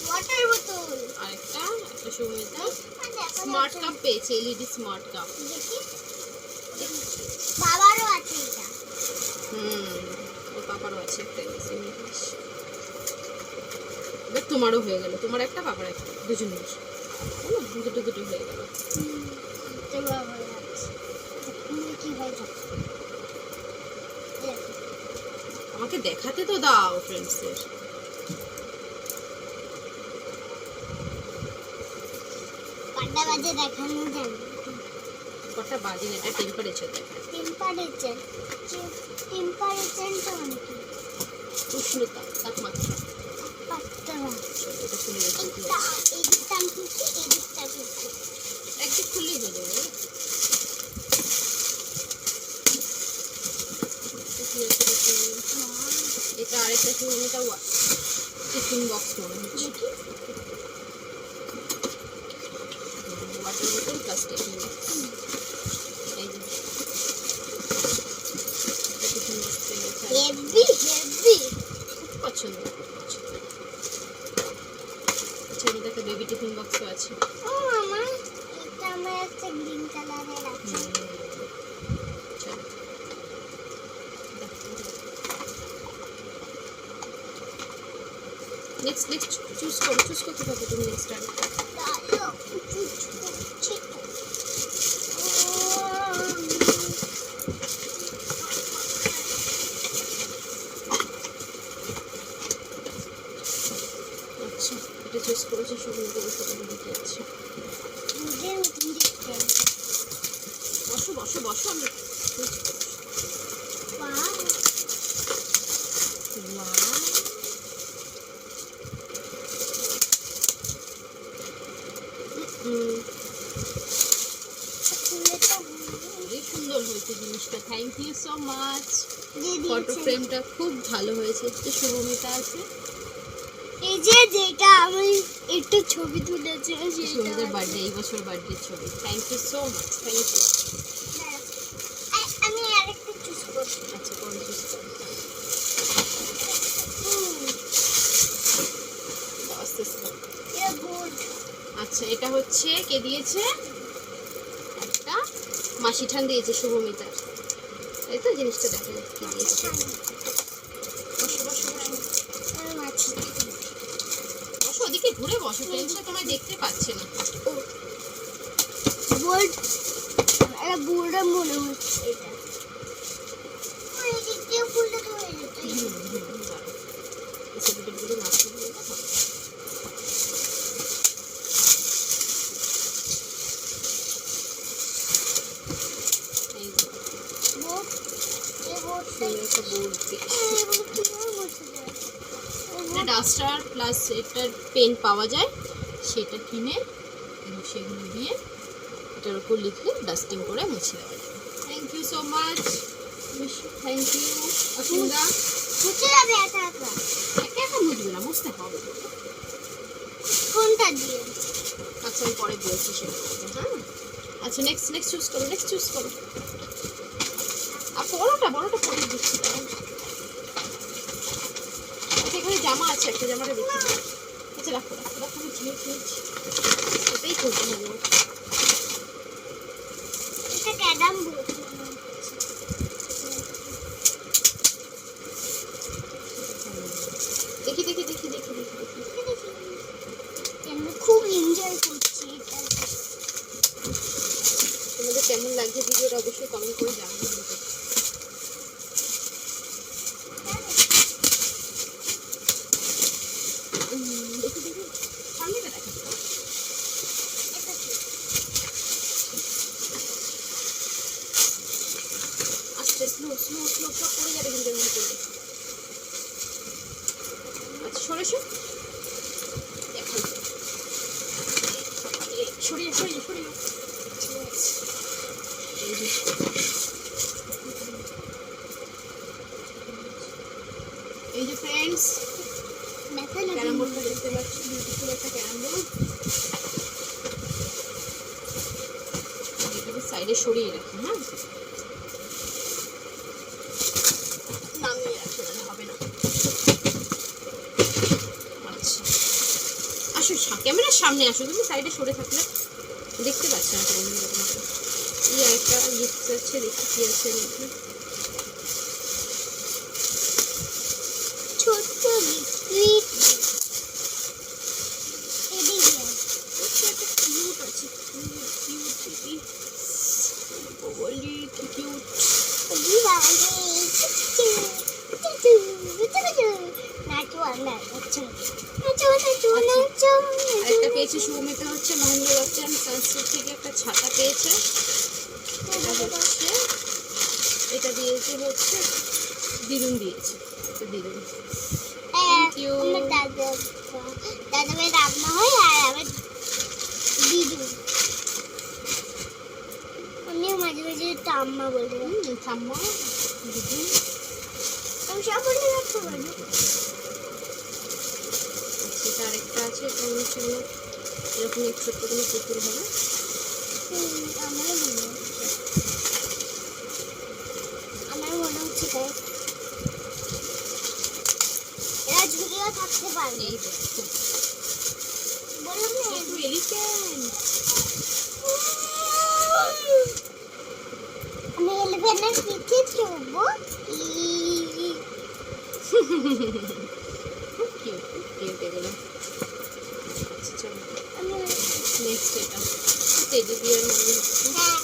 ওয়াটার বোতল আরেকটা একটা সুমিতা স্মার্ট কাপ পেয়েছে, এলইডি স্মার্ট কাপ। দেখি, বাবারও আছে এটা। ওর পাপারও আছে একটা সেম জিনিস। এবার তোমারও হয়ে গেল, তোমার একটা পাপার একটা, দুজনের দুটো দুটো হয়ে গেল। আমাকে দেখাতে তো দাও ফ্রেন্ডসদের। কটা বাজে দেখানো যাবে? কটা বাজে না, এটা টেম্পারেচার দেখা, টেম্পারেচার টেম্পারেচারটা অনেক উষ্ণতা, তাপমাত্রা। পাঁচটা চলো এটা খুলে রেখে দিই। এই দিকটা আমি খুলছি, এই দিকটা খুলছি। একদিক খুললেই হয়ে যাবে। এটা আরেকটা সুমিতা টিফিন বক্স মনে হচ্ছে। দেখি ওয়াটার বোতল প্লাস টিফিন বক্স। এই যে টিফিন বক্স পেয়েছে, হেভি হেভি। খুব পছন্দ, খুব পছন্দ। আচ্ছা এর মধ্যে একটা বেবি টিফিন বক্সও আছে। ও মামা, এটা আমার একটা গ্রিন কালারের আছে। চলো নেক্সট চুজ করতে থাকো তুমি নেক্সট আরেকটা। দাঁড়াও, চুজ করছি তো। আচ্ছা এটা চুজ করেছি, শুকনো করে সেটা দিতে যাচ্ছি। দুধের মতন দেখতে। বসো বসো বসো, আমি চুজ করছি। ওয়াও, ওয়াও, খুলে তো খুবই সুন্দর হয়েছে জিনিসটা, থ্যাংক ইউ সো মাচ। দিয়ে ফটো দিয়েছে। ফ্রেমটা খুব ভালো হয়েছে। এটা শুভমিতা আছে। এই যে যেটা আমি একটু ছবি তুলেছে শুভমিতার বার্থডে, এই বছর বার্থডে ছবি। Thank you so much, thank you. আমি আরেকটা চুজ করব। আচ্ছা কোন চুজ করো? আস্তে আস্তে। এটা বোর্ড। আচ্ছা এটা হচ্ছে কে দিয়েছে? একটা মাসিঠান দিয়েছে শুভমিতার। এই তো জিনিসটা দেখা যাচ্ছে কি দিয়েছে। বসো বসো বসো বসো, ওদিকে ঘুরে বসো, টেনশন তোমায় দেখতে পাচ্ছে না। বোর্ড, এটা বোর্ডের মনে হচ্ছে এটা। ওই দিকে ফুলটা তো হয়ে যেত। এই সার্টিফিকেটগুলো মাসি দিয়ে দাও। এই যে বোর্ড, এই বোর্ডটা সুন্দর একটা বোর্ড দিয়েছে। এগুলো কিভাবে মুছে যায়? এটা ডাস্টার প্লাস এটার পেন পাওয়া যায়, সেটা কিনে এবং সেগুলো দিয়ে এটার উপর লিখলে ডাস্টিং করে মুছে দেওয়া যায়। Thank you so much, thank you অসুবিধা। মুছে যাবে একা একা। একা একা মুছবে না, মুছতে হবে। কোনটা দিয়ে? আচ্ছা আমি পরে বলছি সেটা করতে, হ্যাঁ। আচ্ছা নেক্সট নেক্সট চুজ করো, নেক্সট চুজ করো। আর বড়টা পরে দিচ্ছি। আচ্ছা এখানে জামা আছে, একটা জামাটা দেখি। আচ্ছা রাখো রাখো রাখো, আমি ঝিয়েছি। এটাই খুলতে হবে। এটা ক্যাডাম বোর্ড। দেখি দেখি দেখি দেখি দেখি দেখি। আমি খুব এনজয় করছি এটা। তোমাদের কেমন লাগছে ভিডিওটা অবশ্যই কমেন্ট করে জানাবে কিন্তু। দেখি দেখি সামনেটা দেখা। আস্তে স্লো স্লো স্লো সব পড়ে যাবে কিন্তু এমন করলে। আচ্ছা সরেছো, এখন সরিয়ে সরিয়ে সরিয়ে। এই যে এই যে ফ্রেন্ডস, ক্যারাম বোর্ডটা দেখতে পাচ্ছি, বিউটিফুল একটা ক্যারাম বোর্ড। এটাকে সাইডে সরিয়ে রাখি, হ্যাঁ নামিয়ে রাখি, মানে হবে না। আচ্ছা আসো, ক্যামেরার সামনে আসো, তুমি সাইডে সরে থাকলে দেখতে পাচ্ছি না তোমাকে। এই একটা গিফট আছে, দেখি কি আছে দেখি। ছোট্ট গিফট টেডি বিয়ার। একটা কিউট আছে, কিউট বেবি, বলি কি কিউট। টেডি বাবারে নাচো আমরা নাচো নাচো নাচো নাচো। আরেকটা পেয়েছে শুভমিতা, হচ্ছে মহেন্দ্র বচ্চন সংস্কৃত থেকে একটা ছাতা পেয়েছে। এটা হচ্ছে, এটা দিয়েছে হচ্ছে দিদুন দিয়েছে, তো দিদুন। Thank you. আমার দাদা ভাই রান্না হয় আর আমার দিদু। আমিও মাঝে মাঝে ঠাম্মা বলি। ঠাম্মা দিদুন। আমি সব বলে রাখতে পারি। সেটা আরেকটা আছে, এটা হচ্ছে এরকম এক ছোট্ট কোনো পুতুল হবে। আমার মনে হচ্ছে তাই এরা ঝুলিয়ে থাকতে পারবে। এই দেখো বললাম না একটু এলিফ্যান্ট। আমি এলিফ্যান্টের পিঠে চড়বো। খুব কিউট, খুব কিউট এগুলো। আচ্ছা চলো আমি নেক্সট এটা টেডি বিয়ার মনে হচ্ছে। হ্যাঁ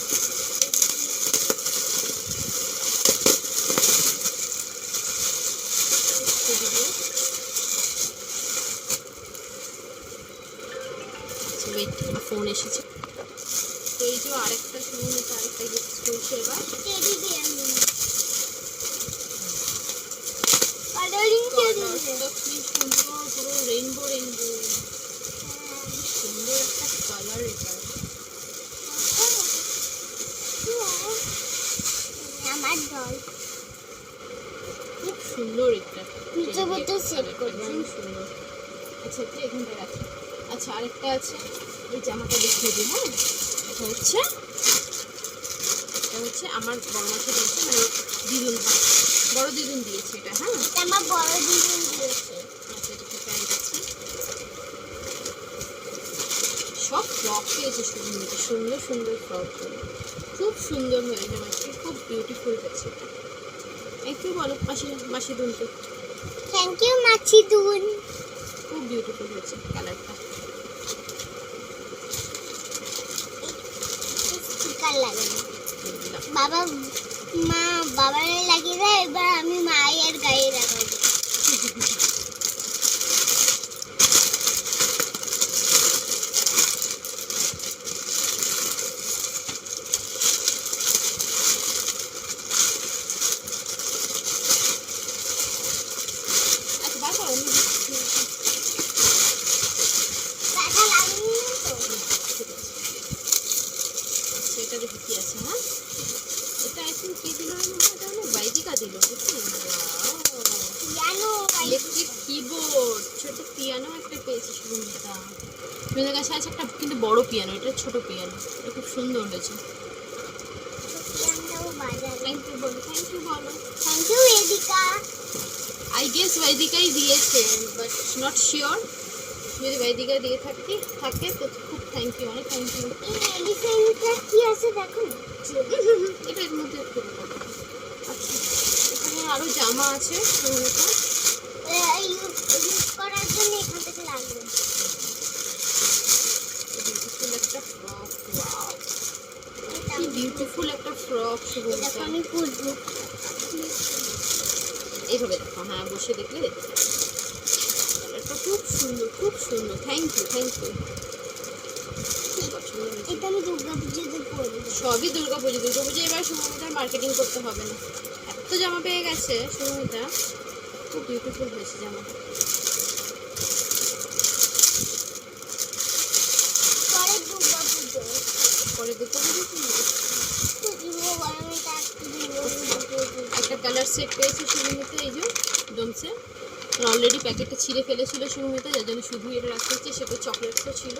টেডি বিয়ার। আচ্ছা ওয়েট, আমার ফোন এসেছে। তো এই যে আরেকটা শুভমিতা আরেকটা গিফট করছে এবার। টেডি বিয়ার কালারিং টেডি কালারটা কি সুন্দর, পুরো রেইনবো রেইনবো, সুন্দর একটা কালার এটা। আমার ডল খুব সুন্দর একটা নিচে বলতে সেট করবো। ভীষণ সুন্দর। আচ্ছা এটা এখানটায় রাখি। আচ্ছা আরেকটা আছে, এই জামাটা দেখিয়ে দিই। হ্যাঁ, এটা হচ্ছে আমার বড় মাসে দিয়েছে, মানে দিদুন, বড় দিদুন দিয়েছে এটা। হ্যাঁ, এটা আমার বড় দিদির দিয়েছে। আচ্ছা এটা প্যান্ট আছে, সব ফ্রক পেয়েছে সুন্দর সুন্দর সুন্দর ফ্রক, খুব সুন্দর হয়েছে মাসি, খুব বিউটিফুল হয়েছে। একটু বলো মাসি, মাসি দুনকে থ্যাংক ইউ মাছি দুন। খুব বিউটিফুল হয়েছে কালারটা। স্টিকার লাগানো বাবা, মা বাবারে লাগিয়ে দেয়, এবার আমি মায়ের গায়ে লাগাবো। আচ্ছা বার করো, আমি দিচ্ছি। টাকা লাগেনি তো? ঠিক আছে, আচ্ছা এটা দেখি কি আছে। হ্যাঁ, এটা আই থিঙ্ক কি দিল এটা হলো বাইদিকা দিল, বুঝলি? জানো ইলেকট্রিক কিবোর্ড, ছোট পিয়ানো একটা পেয়েছি সুমিতা। সুমিতার কাছে আছে একটা কিন্তু বড় পিয়ানো, এটা ছোট পিয়ানো, এটা খুব সুন্দর হয়েছে। পিয়ানো বাজাবে। থ্যাংক ইউ বলো, থ্যাংক ইউ বলো। Thank you Vedika. I guess বৈদিকাই দিয়েছে, বাট নট শিওর। যদি বৈদিকা দিয়ে থাকে তো খুব থ্যাংক ইউ, অনেক থ্যাংক ইউ। এই মেডিসিনটা কি আছে দেখো না। এটা এর মধ্যে একটু বলো। আচ্ছা, এখানে আরো জামা আছে সুমিতা। ইউজ করার জন্য এখান থেকে লাগবে। বিউটিফুল একটা ফ্রক, ওয়াও এটা কি বিউটিফুল একটা ফ্রক দেখো সুমিতা। আমি পুষবো। এইভাবে দেখো, হ্যাঁ বসে দেখলে দেখতে পাবে। কালারটা খুব সুন্দর, খুব সুন্দর। Thank you, thank you. পছন্দ হয়েছে। এটা আমি দুর্গা পুজোতে পরবো। সবই দুর্গাপুজো, দুর্গাপুজো এবার সুমিতার মার্কেটিং করতে হবে না, এত জামা পেয়ে গেছে সুমিতা। খুব বিউটিফুল হয়েছে জামাটা। পরে দুর্গা পুজো। পরে দুর্গাপুজো পুজো গরমে তার পুজো। একটা কালার সেট পেয়েছে সুমিতা, এই যে ডোমসে। অলরেডি প্যাকেটটা ছিঁড়ে ফেলেছিল সুমিতা, যার জন্য শুধু এটা রাখতে হচ্ছে। সেটা চকলেটসও ছিল।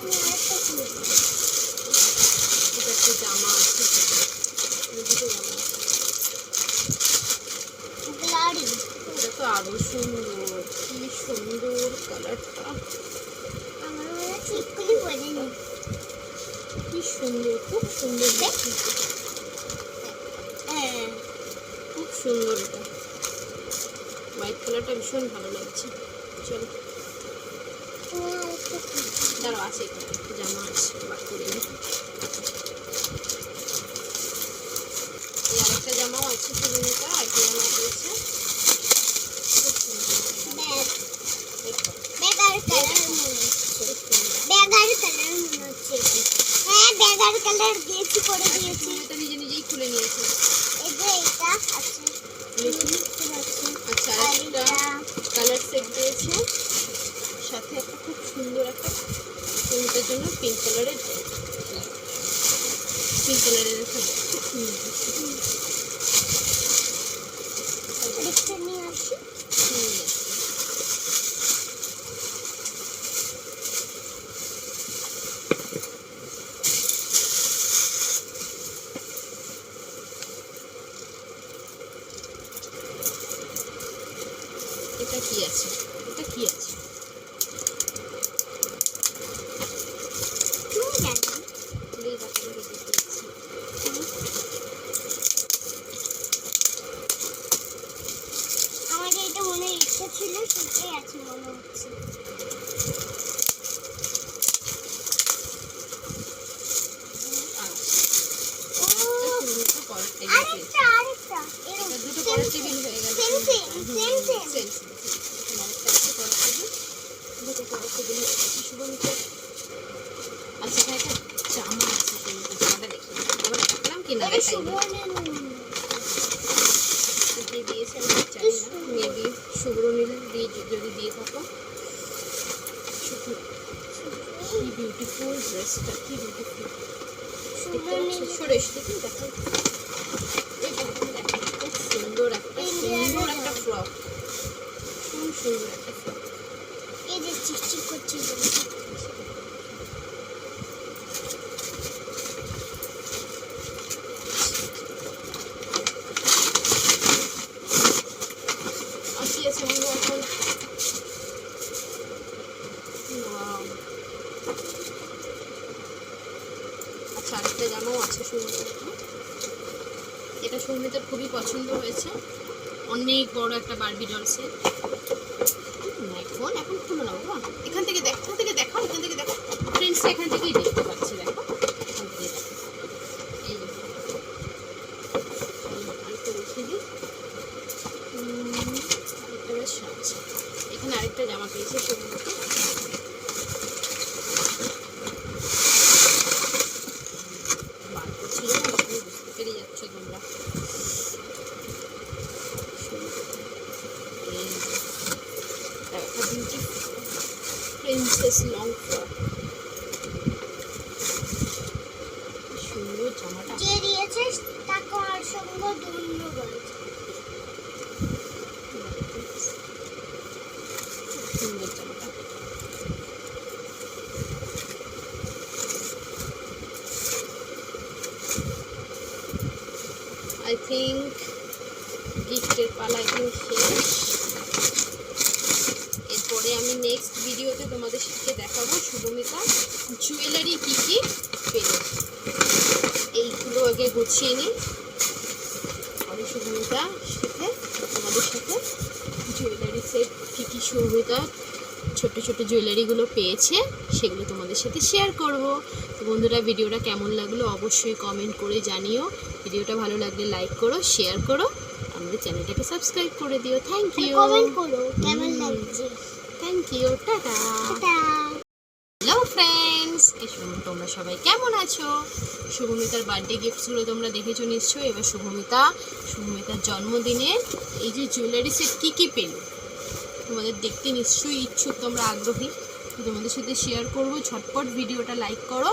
আমি আরেকটা কিনবো। এটা একটা জামা আছে, দুটো জামা আছে। গ্লারি। এটা তো আরো সুন্দর, কি সুন্দর কালারটা, আমার মনে হচ্ছে এক্ষুনি পরে নি। কি সুন্দর, খুব সুন্দর দেখতে। হ্যাঁ খুব সুন্দর এটা, হোয়াইট কালারটা ভীষণ ভালো লাগছে। চলো তোমার আরেকটা কিনবো। দাঁড়াও, আছে এখানে একটা জামা আছে, বার করে নিই। এই আরেকটা জামাও আছে সুমিতা, আরেকটা জামা পেয়েছে। খুব সুন্দর একটা জামা। ব্যাগ। দেখো, ব্যাগ আর কালার মনে হচ্ছে। খুব সুন্দর। ব্যাগ আর কালার মনে হচ্ছে। হ্যাঁ ব্যাগ আর কালার দিয়েছি, করে দিয়েছি। সুমিতা নিজে নিজেই খুলে নিয়েছে। এই যে এটা আছে। দেখি। দেখতে পাচ্ছি। আচ্ছা, আর আরেকটা এটা কালার সেট দিয়েছে, সাথে একটা খুব সুন্দর একটা সুমিতার জন্য পিঙ্ক কালারের, পিঙ্ক কালারের একটা bag। খুব সুন্দর। আরেকটা নিয়ে আসি। হুম। এটা কি আছে, এটা কি আছে? তুমি জানো। খুলেই দেখো, দেখে দেখতে পাচ্ছি। আমার এটা মনে ইচ্ছা ছিল, সেটাই আছে মনে হচ্ছে। ও দুটো পরের টেবিল পেয়েছি। আরেকটা এটা দুটো পরের টেবিল হয়ে গেল। সেম সেম আরেকটা আছে পরের টেবিল, দুটো পরের টেবিল হয়ে গেছে শুভমিতা। আচ্ছা, এখানে একটা জামা আছে সুমিতা, জামাটা দেখি আবার দেখলাম কি না এটা দেখাই সুবর্ণের দিয়ে দিয়েছে, আমি জানি না, মেবি শুভ্রনীল দিয়ে যদি দিয়ে থাকো। কি বিউটিফুল ড্রেসটা, কি বিউটিফুল। সরে এসে দেখি দেখো, এই দেখো, খুব সুন্দর একটা ফ্রক, খুব সুন্দর একটা ফ্রক। এই যে চিকচিক করছে আর কি আছে বন্ধু এখন? Wow! আচ্ছা, আরেকটা জামাও আছে সুমিতার। এটা সুমিতার খুবই পছন্দ হয়েছে, অনেক বড় একটা বারবি ডল সেট। এখন খুলো না বাবা, এখান থেকে দেখো, এখান থেকে দেখো, এখান থেকে দেখো ফ্রেন্ডস, এখান থেকেই দেখতে পাচ্ছি। দেখো এখান থেকে দেখো, এই যে আরেকটা দেখিয়ে দিই। আরেকটা বেশ আছে, এখানে আরেকটা জামা পেয়েছে সুমিতা। বার করছি না, বুঝতে পেরে যাচ্ছ তোমরা। একটা বিউটিফুল প্রিন্সেস লং ফ্রক, সুন্দর জামাটা। যে দিয়েছে তাকে অসংখ্য ধন্যবাদ। সুন্দর জামাটা। আই থিঙ্ক গিফটের পালা এখন শেষ। এরপরে আমি নেক্সট ভিডিওতে তোমাদের সাথে দেখাবো শুভমিতা জুয়েলারি কী কী পেল। এইগুলো আগে গুছিয়ে নিই, পরে শুভমিতা সাথে তোমাদের সাথে জুয়েলারি সেট কী কী শুভমিতা ছোট ছোট জুয়েলারিগুলো পেয়েছে সেগুলো তোমাদের সাথে শেয়ার করব। তো বন্ধুরা, ভিডিওটা কেমন লাগলো অবশ্যই কমেন্ট করে জানিও। ভিডিওটা ভালো লাগলে লাইক করো, শেয়ার করো, আমাদের চ্যানেলটাকে সাবস্ক্রাইব করে দিও। থ্যাংক ইউ, কমেন্ট করো কেমন লাগছে। থ্যাংক ইউ, টাটা। টাটা। হ্যালো ফ্রেন্ডস, তোমরা সবাই কেমন আছো? শুভমিতার বার্থডে গিফটসগুলো তোমরা দেখেছো নিশ্চয়ই। এবার শুভমিতার জন্মদিনে এই যে জুয়েলারি সেট কী কী পেলো তোমাদের দেখতে নিশ্চয়ই ইচ্ছুক, তোমরা আগ্রহী। তোমাদের সাথে শেয়ার করব। ঝটপট ভিডিওটা লাইক করো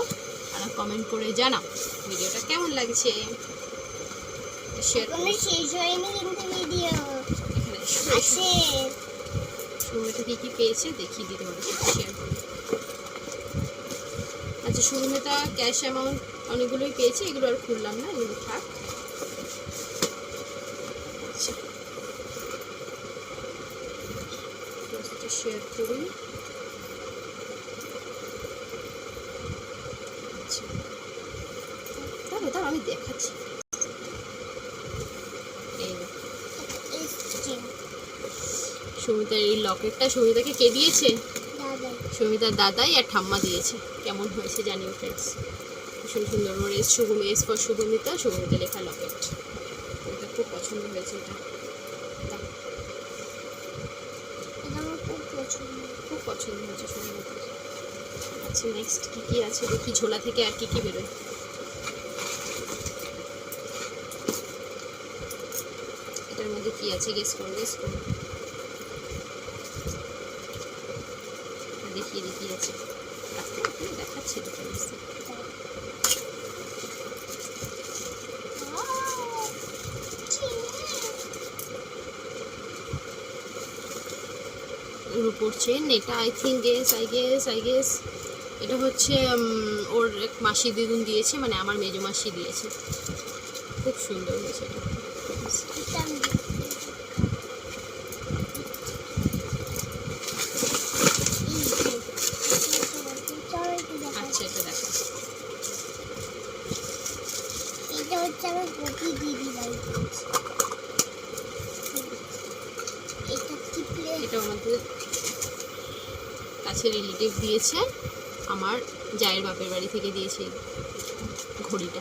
আর কমেন্ট করে জানাও ভিডিওটা কেমন লাগছে। শেয়ার করো। শেষ হয়নি কিন্তু ভিডিও আছে। শুভমিতা কী কী পেয়েছে দেখিয়ে দিই তোমাদের সাথে শেয়ার করো। আচ্ছা, শুভমিতা ক্যাশ অ্যামাউন্ট অনেকগুলোই পেয়েছে, এগুলো আর খুললাম না, এগুলো থাক। আচ্ছা, শেয়ার করি। আচ্ছা, তাহলে আমি দেখাচ্ছি। সুমিতার এই লকেটটা সুমিতাকে কে দিয়েছে? সুমিতার দাদাই আর ঠাম্মা দিয়েছে। কেমন হয়েছে জানিও ফ্রেন্ডস, ভীষণ সুন্দর। ওর এস ফর শুভমিতা, শুভমিতা লেখা লকেট। এটা খুব পছন্দ হয়েছে, এটা খুব পছন্দ হয়েছে শুভমিতার। আচ্ছা, নেক্সট কী কী আছে দেখি, ঝোলা থেকে আর কী কী বেরোয়। এটার মধ্যে কী আছে গেস করো, দেখিয়ে দেখি আছে, দেখাচ্ছি তো ফ্রেন্ডস। রূপোর চেন, এটা আই গেস এটা হচ্ছে ওর এক মাসি দিদুন দিয়েছে, মানে আমার মেজো মাসি দিয়েছে। খুব সুন্দর হয়েছে এটা। আচ্ছা, এটা দেখো, এটা হচ্ছে আমার গোপী দিদি বাড়ি। এটা আমাদের কাছে রিলেটিভ দিয়েছে, আমার জায়ের বাপের বাড়ি থেকে দিয়েছে ঘড়িটা।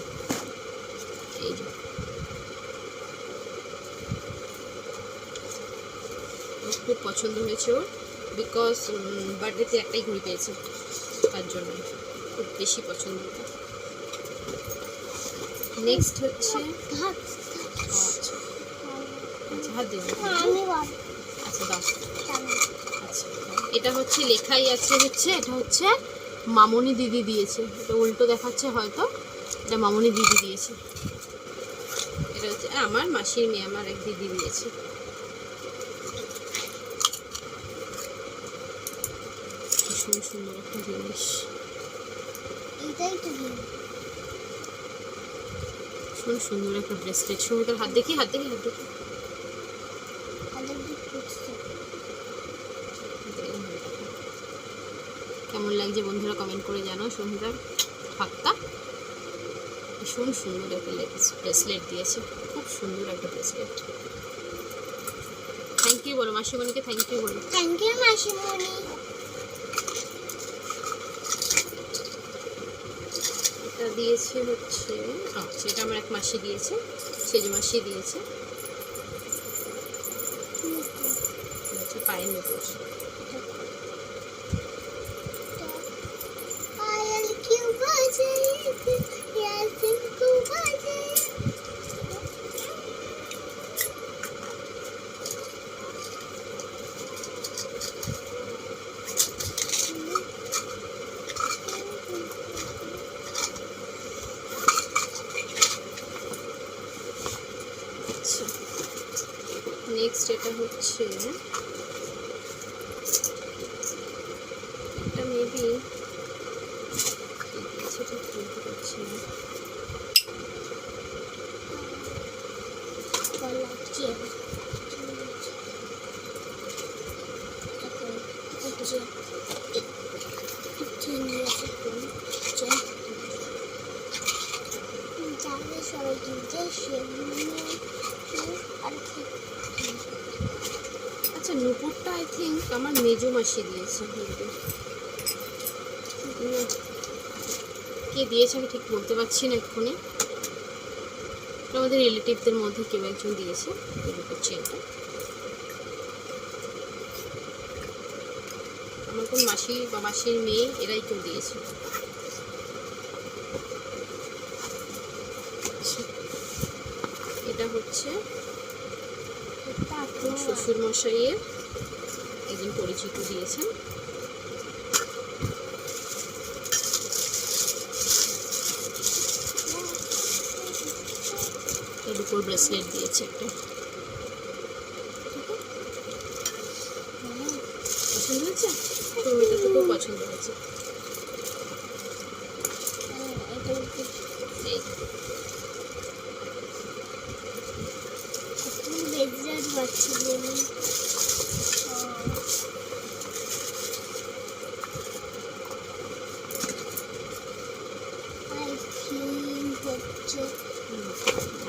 এই যে খুব পছন্দ হয়েছে ওর, বিকজ বার্থডেতে একটাই ঘড়ি পেয়েছে, তার জন্য খুব বেশি পছন্দ। নেক্সট হচ্ছে আচ্ছা, হাত দিন। আচ্ছা, দাও। আচ্ছা, এটা হচ্ছে লেখাই আছে হচ্ছে, এটা হচ্ছে মামনি দিদি দিয়েছে। এটা উল্টো দেখাচ্ছে হয়তো, এটা মামনি দিদি দিয়েছে। এটা হচ্ছে আমার মাসির মেয়ে, আমার এক দিদি দিয়েছে। ভীষণ সুন্দর একটা জিনিস, এটাই তো দিন ভীষণ সুন্দর একটা ব্রেসলেট। সৌমিতার হাত দেখি, হাত দেখি, হাত দেখি। আমাদের দিক করছে। কেমন লাগছে বন্ধুরা কমেন্ট করে জানাও। সৌমিতার হাতটা ভীষণ সুন্দর একটা ব্রেসলেট দিয়েছে, খুব সুন্দর একটা ব্রেসলেট। থ্যাংক ইউ বলো মাসিমণিকে, থ্যাংক ইউ বলো। থ্যাংক ইউ মাসিমণি। এটা দিয়েছে হচ্ছে, আচ্ছা এটা আমার এক মাসি দিয়েছে, সেজ মাসি দিয়েছে। এটা হচ্ছে পায়ের নতুন। पायल क्यों बजे यासिन को बजे। আচ্ছা নেক্সট এটা হচ্ছে, এটা মেবি সেটা বলতে পারছি না। गला चेन সবাই কিনছে আর আচ্ছা নুপুরটা আই থিঙ্ক আমার মেজো মাসি দিয়েছে, কে দিয়েছে আমি ঠিক বলতে পারছি না এক্ষুনি। এটা আমাদের রিলেটিভদের মধ্যে কেউ একজন দিয়েছে এই নুপুর চেনটা। আমার কোন মাসি বা মাসির মেয়ে এরাই কেউ দিয়েছে। এটা হচ্ছে শ্বশুর মশাইয়ের একজন পরিচিত দিয়েছেন। এর উপর ব্রেসলেট দিয়েছে একটা। পছন্দ হয়েছে? সৌমিতা তো খুব পছন্দ হয়েছে। এই বেজরাট বাচ্চা বলি আই ফিল হচ্ছে।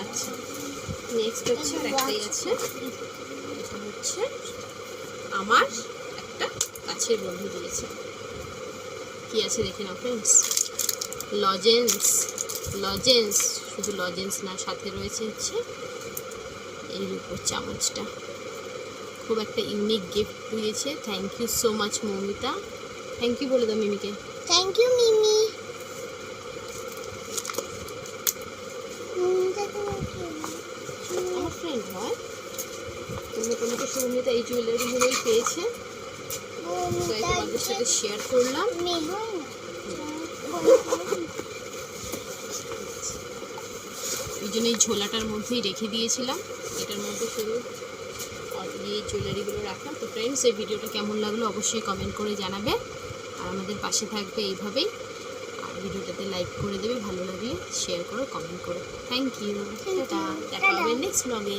আচ্ছা নেক্সট হচ্ছে আর একটাই আছে, এটা হচ্ছে আমার একটা কাছের বন্ধু দিয়েছে। কি আছে দেখে নাও ফ্রেন্ডস, লজেন্স। লজেন্স শুধু লজেন্স না, সাথে রয়েছে হচ্ছে এই রূপোর চামচটা। খুব একটা ইউনিক গিফট দিয়েছে। Thank you so much Moumita. Thank you বলে দাও মিমিকে। থ্যাংক ইউ মিমি। আমার ফ্রেন্ড হয়, তোমাকে সৌমিতা এই জুয়েলারিগুলোই পেয়েছে, তাই তোমাদের সাথে শেয়ার করলাম। ওই জন্য এই ঝোলাটার মধ্যেই রেখে দিয়েছিলাম, এটার মধ্যে শুধু এই জুয়েলারিগুলো রাখা। তো ফ্রেন্ডস এই ভিডিওটা কেমন লাগলো অবশ্যই কমেন্ট করে জানাবে, আর আমাদের পাশে থাকবে এইভাবেই। আর ভিডিওটাতে লাইক করে দেবে, ভালো লাগলে শেয়ার করো, কমেন্ট করো। থ্যাংক ইউ, টাটা, দেখা হবে নেক্সট ব্লগে।